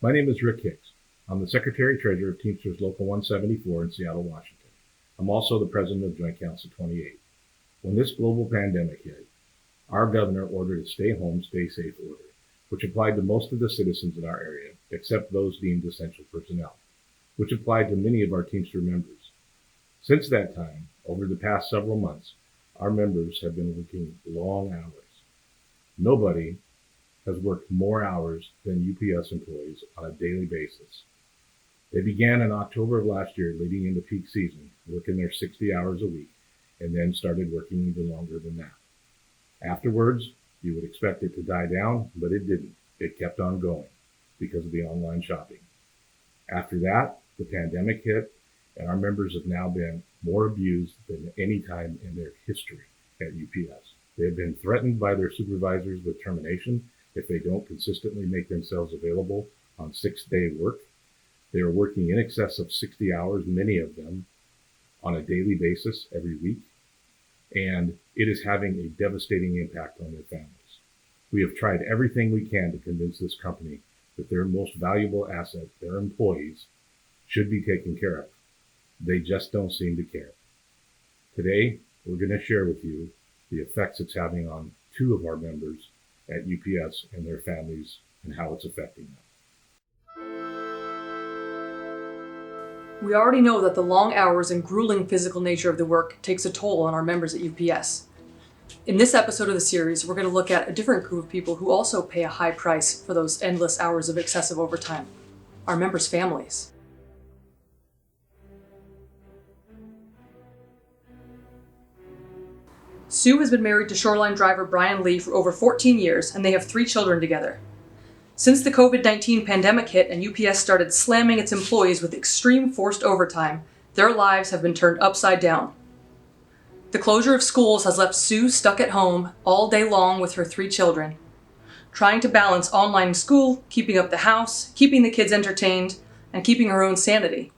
My name is Rick Hicks. I'm the Secretary-Treasurer of Teamsters Local 174 in Seattle, Washington. I'm also the President of Joint Council 28. When this global pandemic hit, our governor ordered a stay-home, stay-safe order, which applied to most of the citizens in our area, except those deemed essential personnel, which applied to many of our Teamster members. Since that time, over the past several months, our members have been working long hours. Nobody has worked more hours than UPS employees on a daily basis. They began in October of last year, leading into peak season, working their 60 hours a week, and then started working even longer than that. Afterwards, you would expect it to die down, but it didn't. It kept on going because of the online shopping. After that, the pandemic hit, and our members have now been more abused than any time in their history at UPS. They have been threatened by their supervisors with termination if they don't consistently make themselves available on 6-day work. They are working in excess of 60 hours, many of them, on a daily basis every week, and it is having a devastating impact on their families. We have tried everything we can to convince this company that their most valuable asset, their employees, should be taken care of. They just don't seem to care. Today, we're going to share with you the effects it's having on 2 of our members at UPS and their families and how it's affecting them. We already know that the long hours and grueling physical nature of the work takes a toll on our members at UPS. In this episode of the series, we're going to look at a different group of people who also pay a high price for those endless hours of excessive overtime: our members' families. Sue has been married to shoreline driver Brian Lee for over 14 years, and they have 3 children together. Since the COVID-19 pandemic hit and UPS started slamming its employees with extreme forced overtime, their lives have been turned upside down. The closure of schools has left Sue stuck at home all day long with her 3 children, trying to balance online school, keeping up the house, keeping the kids entertained, and keeping her own sanity.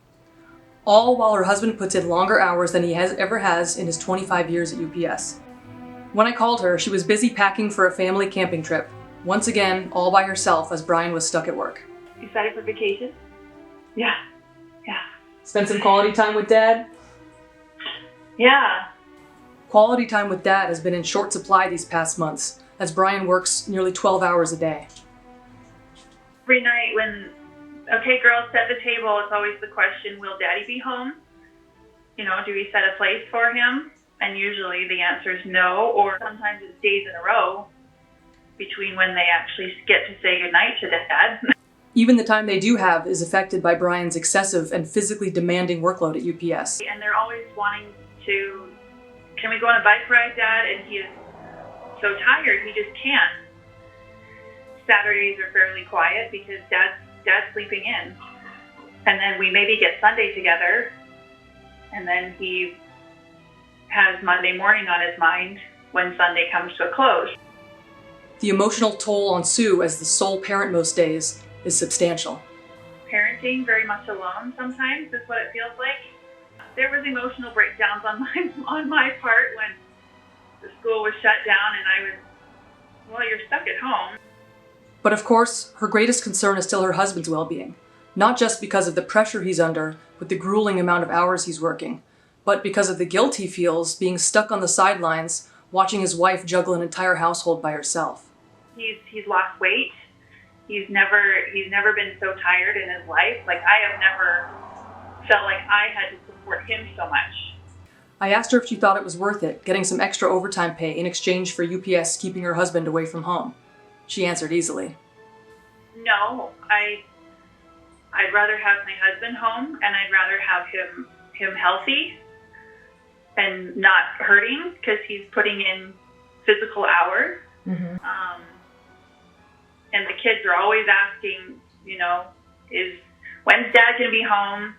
All while her husband puts in longer hours than he ever has in his 25 years at UPS. When I called her, she was busy packing for a family camping trip, once again all by herself as Brian was stuck at work. Excited for vacation? Yeah. Spend some quality time with Dad? Yeah. Quality time with Dad has been in short supply these past months, as Brian works nearly 12 hours a day. Every night when, okay, girls, set the table, it's always the question, will Daddy be home? You know, do we set a place for him? And usually the answer is no, or sometimes it's days in a row between when they actually get to say goodnight to Dad. Even the time they do have is affected by Brian's excessive and physically demanding workload at UPS. And they're always wanting to, can we go on a bike ride, Dad? And he is so tired, he just can't. Saturdays are fairly quiet because Dad's sleeping in. And then we maybe get Sunday together, and then he has Monday morning on his mind when Sunday comes to a close. The emotional toll on Sue as the sole parent most days is substantial. Parenting very much alone sometimes is what it feels like. There was emotional breakdowns on my part when the school was shut down and I was, well, you're stuck at home. But of course, her greatest concern is still her husband's well-being. Not just because of the pressure he's under with the grueling amount of hours he's working, but because of the guilt he feels being stuck on the sidelines, watching his wife juggle an entire household by herself. He's lost weight. He's never been so tired in his life. Like, I have never felt like I had to support him so much. I asked her if she thought it was worth it, getting some extra overtime pay in exchange for UPS keeping her husband away from home. She answered easily. No, I'd rather have my husband home, and I'd rather have him healthy and not hurting because he's putting in physical hours. Mm-hmm. And the kids are always asking, you know, when's Dad going to be home?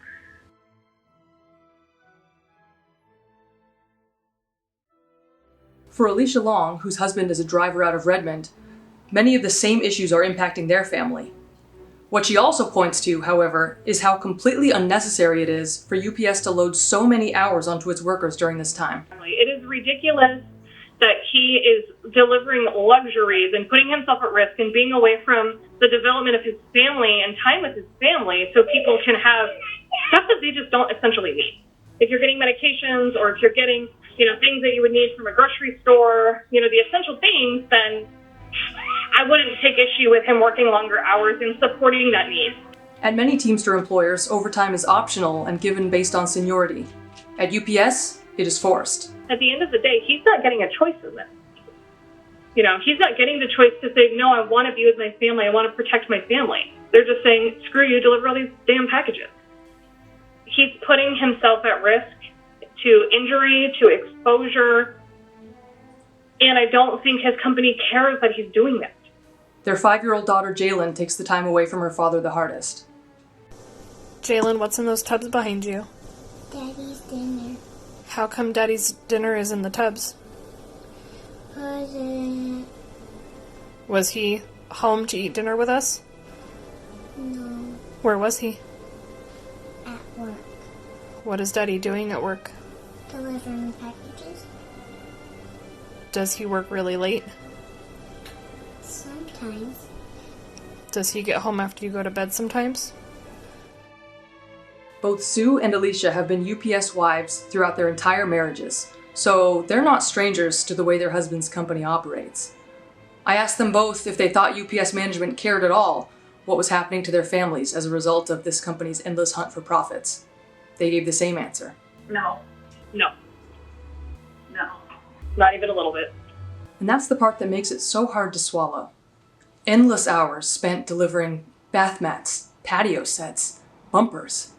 For Alicia Long, whose husband is a driver out of Redmond, many of the same issues are impacting their family. What she also points to, however, is how completely unnecessary it is for UPS to load so many hours onto its workers during this time. It is ridiculous that he is delivering luxuries and putting himself at risk and being away from the development of his family and time with his family so people can have stuff that they just don't essentially need. If you're getting medications or if you're getting, things that you would need from a grocery store, the essential things, then I wouldn't take issue with him working longer hours and supporting that need. At many Teamster employers, overtime is optional and given based on seniority. At UPS, it is forced. At the end of the day, he's not getting a choice in this. He's not getting the choice to say, no, I want to be with my family. I want to protect my family. They're just saying, screw you, deliver all these damn packages. He's putting himself at risk to injury, to exposure, and I don't think his company cares that he's doing that. Their 5-year-old daughter, Jalen, takes the time away from her father the hardest. Jalen, what's in those tubs behind you? Daddy's dinner. How come Daddy's dinner is in the tubs? Was he home to eat dinner with us? No, Where was he? at work. What is Daddy doing at work? Delivering packages. Does he work really late? Sometimes. Does he get home after you go to bed sometimes? Both Sue and Alicia have been UPS wives throughout their entire marriages, so they're not strangers to the way their husband's company operates. I asked them both if they thought UPS management cared at all what was happening to their families as a result of this company's endless hunt for profits. They gave the same answer. No. No, No. not even a little bit. And that's the part that makes it so hard to swallow. Endless hours spent delivering bath mats, patio sets, bumpers,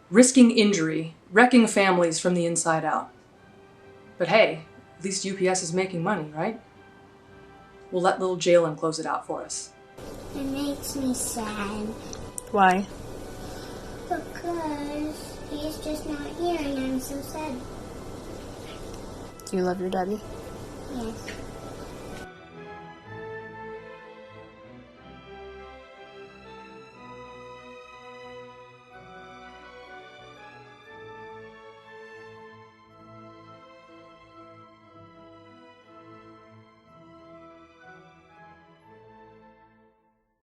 risking injury, wrecking families from the inside out. But hey, at least UPS is making money, right? We'll let little Jalen close it out for us. It makes me sad Why? because he's just not here and I'm so sad. Do you love your daddy? Yes.